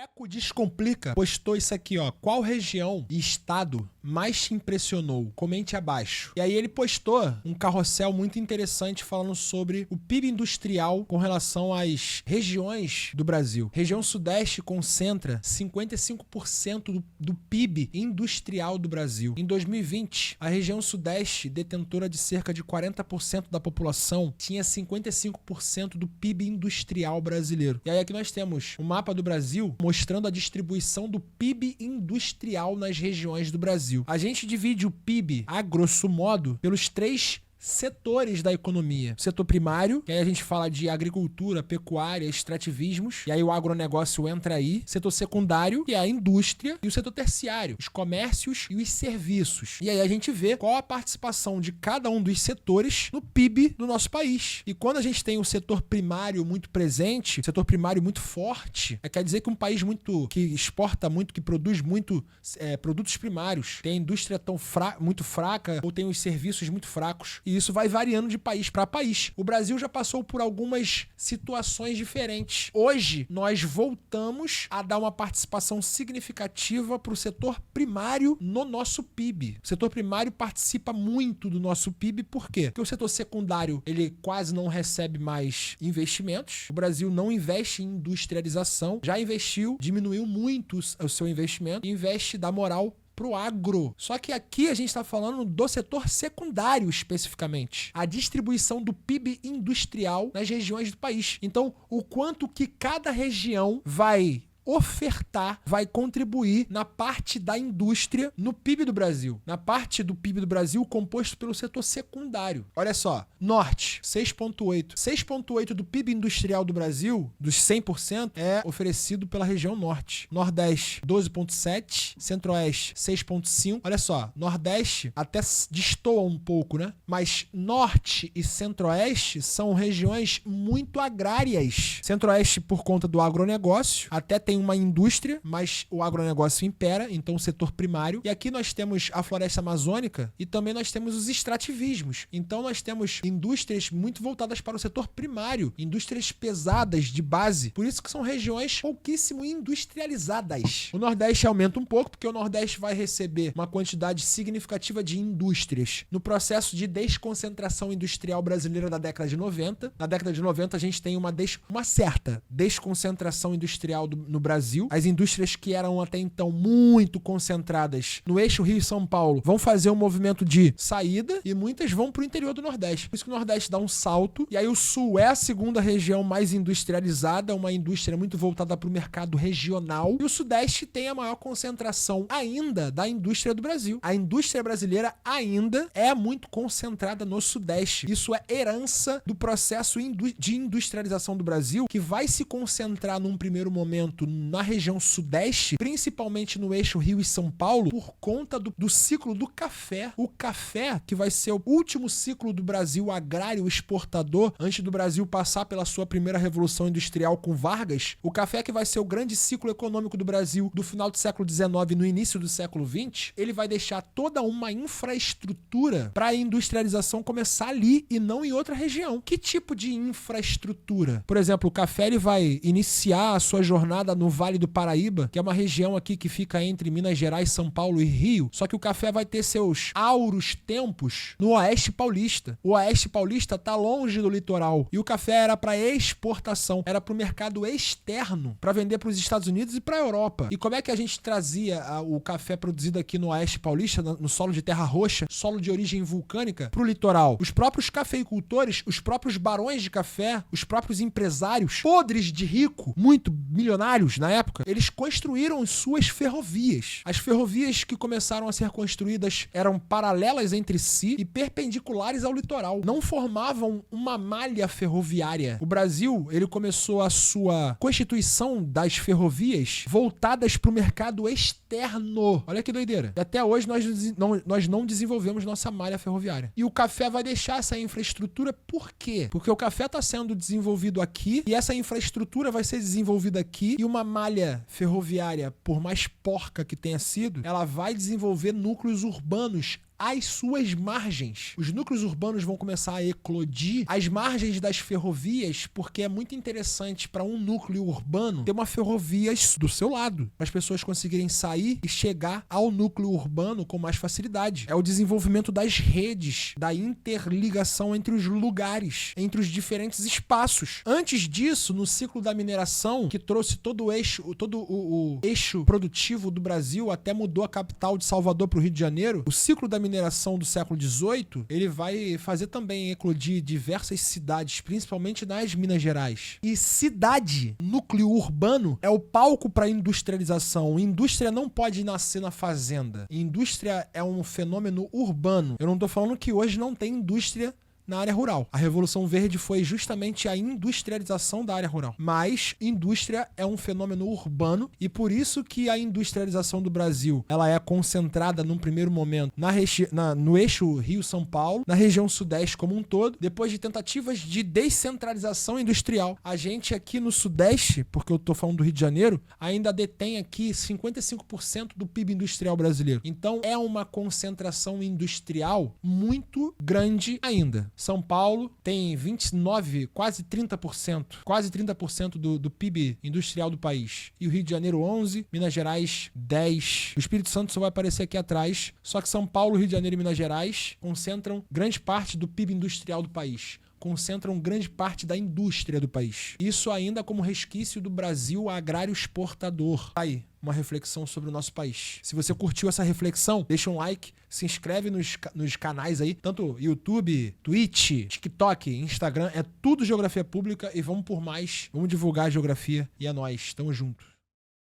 Eco Descomplica postou isso aqui, ó. Qual região e estado mais te impressionou? Comente abaixo. E aí ele postou um carrossel muito interessante falando sobre o PIB industrial com relação às regiões do Brasil. Região Sudeste concentra 55% do PIB industrial do Brasil. Em 2020, a região Sudeste, detentora de cerca de 40% da população, tinha 55% do PIB industrial brasileiro. E aí aqui nós temos o mapa do Brasil mostrando a distribuição do PIB industrial nas regiões do Brasil. A gente divide o PIB, a grosso modo, pelos três setores da economia. Setor primário, que aí a gente fala de agricultura, pecuária, extrativismos, e aí o agronegócio entra aí. Setor secundário, que é a indústria, e o setor terciário, os comércios e os serviços. E aí a gente vê qual a participação de cada um dos setores no PIB do nosso país. E quando a gente tem o setor primário muito presente, setor primário muito forte, quer dizer que um país que exporta muito, que produz muito produtos primários, tem a indústria muito fraca ou tem os serviços muito fracos. E isso vai variando de país para país. O Brasil já passou por algumas situações diferentes. Hoje, nós voltamos a dar uma participação significativa para o setor primário no nosso PIB. O setor primário participa muito do nosso PIB, por quê? Porque o setor secundário, ele quase não recebe mais investimentos. O Brasil não investe em industrialização. Já investiu, diminuiu muito o seu investimento e investe da moral pro agro. Só que aqui a gente está falando do setor secundário especificamente. A distribuição do PIB industrial nas regiões do país. Então, o quanto que cada região vai ofertar, vai contribuir na parte da indústria no PIB do Brasil. Na parte do PIB do Brasil composto pelo setor secundário. Olha só, Norte, 6,8. 6,8 do PIB industrial do Brasil, dos 100%, é oferecido pela região Norte. Nordeste, 12,7. Centro-Oeste, 6,5. Olha só, Nordeste até destoa um pouco, né? Mas Norte e Centro-Oeste são regiões muito agrárias. Centro-Oeste por conta do agronegócio, até tem uma indústria, mas o agronegócio impera, então o setor primário. E aqui nós temos a floresta amazônica e também nós temos os extrativismos. Então nós temos indústrias muito voltadas para o setor primário, indústrias pesadas de base. Por isso que são regiões pouquíssimo industrializadas. O Nordeste aumenta um pouco, porque o Nordeste vai receber uma quantidade significativa de indústrias no processo de desconcentração industrial brasileira da década de 90. Na década de 90 a gente tem uma certa desconcentração industrial no Brasil. As indústrias que eram até então muito concentradas no eixo Rio e São Paulo vão fazer um movimento de saída e muitas vão para o interior do Nordeste. Por isso que o Nordeste dá um salto. E aí o Sul é a segunda região mais industrializada, uma indústria muito voltada para o mercado regional. E o Sudeste tem a maior concentração ainda da indústria do Brasil. A indústria brasileira ainda é muito concentrada no Sudeste. Isso é herança do processo de industrialização do Brasil, que vai se concentrar num primeiro momento na região Sudeste, principalmente no eixo Rio e São Paulo, por conta do ciclo do café. O café, que vai ser o último ciclo do Brasil agrário exportador, antes do Brasil passar pela sua primeira revolução industrial com Vargas, o café que vai ser o grande ciclo econômico do Brasil do final do século XIX e no início do século XX, ele vai deixar toda uma infraestrutura para a industrialização começar ali e não em outra região. Que tipo de infraestrutura? Por exemplo, o café ele vai iniciar a sua jornada no Vale do Paraíba, que é uma região aqui que fica entre Minas Gerais, São Paulo e Rio, só que o café vai ter seus áureos tempos no Oeste Paulista. O Oeste Paulista tá longe do litoral e o café era para exportação, era para o mercado externo, para vender para os Estados Unidos e para a Europa. E como é que a gente trazia o café produzido aqui no Oeste Paulista, no solo de terra roxa, solo de origem vulcânica, para o litoral? Os próprios cafeicultores, os próprios barões de café, os próprios empresários podres de rico, muito milionários na época, eles construíram suas ferrovias. As ferrovias que começaram a ser construídas eram paralelas entre si e perpendiculares ao litoral. Não formavam uma malha ferroviária. O Brasil, ele começou a sua constituição das ferrovias voltadas para o mercado externo. Olha que doideira. E até hoje nós não desenvolvemos nossa malha ferroviária. E o café vai deixar essa infraestrutura por quê? Porque o café está sendo desenvolvido aqui e essa infraestrutura vai ser desenvolvida aqui e uma malha ferroviária, por mais porca que tenha sido, ela vai desenvolver núcleos urbanos às suas margens. Os núcleos urbanos vão começar a eclodir às margens das ferrovias, porque é muito interessante para um núcleo urbano ter uma ferrovia do seu lado, para as pessoas conseguirem sair e chegar ao núcleo urbano com mais facilidade. É o desenvolvimento das redes, da interligação entre os lugares, entre os diferentes espaços. Antes disso, no ciclo da mineração, que trouxe todo o eixo produtivo do Brasil, até mudou a capital de Salvador para o Rio de Janeiro, o ciclo da mineração do século XVIII, ele vai fazer também eclodir diversas cidades, principalmente nas Minas Gerais. E cidade, núcleo urbano, é o palco para industrialização. Indústria não pode nascer na fazenda. Indústria é um fenômeno urbano. Eu não estou falando que hoje não tem indústria na área rural. A Revolução Verde foi justamente a industrialização da área rural. Mas indústria é um fenômeno urbano e por isso que a industrialização do Brasil ela é concentrada num primeiro momento no eixo Rio-São Paulo, na região sudeste como um todo, depois de tentativas de descentralização industrial. A gente aqui no sudeste, porque eu tô falando do Rio de Janeiro, ainda detém aqui 55% do PIB industrial brasileiro. Então é uma concentração industrial muito grande ainda. São Paulo tem 29%, quase 30% do PIB industrial do país. E o Rio de Janeiro 11%, Minas Gerais 10%. O Espírito Santo só vai aparecer aqui atrás. Só que São Paulo, Rio de Janeiro e Minas Gerais concentram grande parte do PIB industrial do país. Concentram grande parte da indústria do país. Isso ainda como resquício do Brasil agrário exportador. Aí, uma reflexão sobre o nosso país. Se você curtiu essa reflexão, deixa um like, se inscreve nos canais aí, tanto YouTube, Twitch, TikTok, Instagram, é tudo Geografia Pública e vamos por mais, vamos divulgar a geografia e é nóis, tamo junto.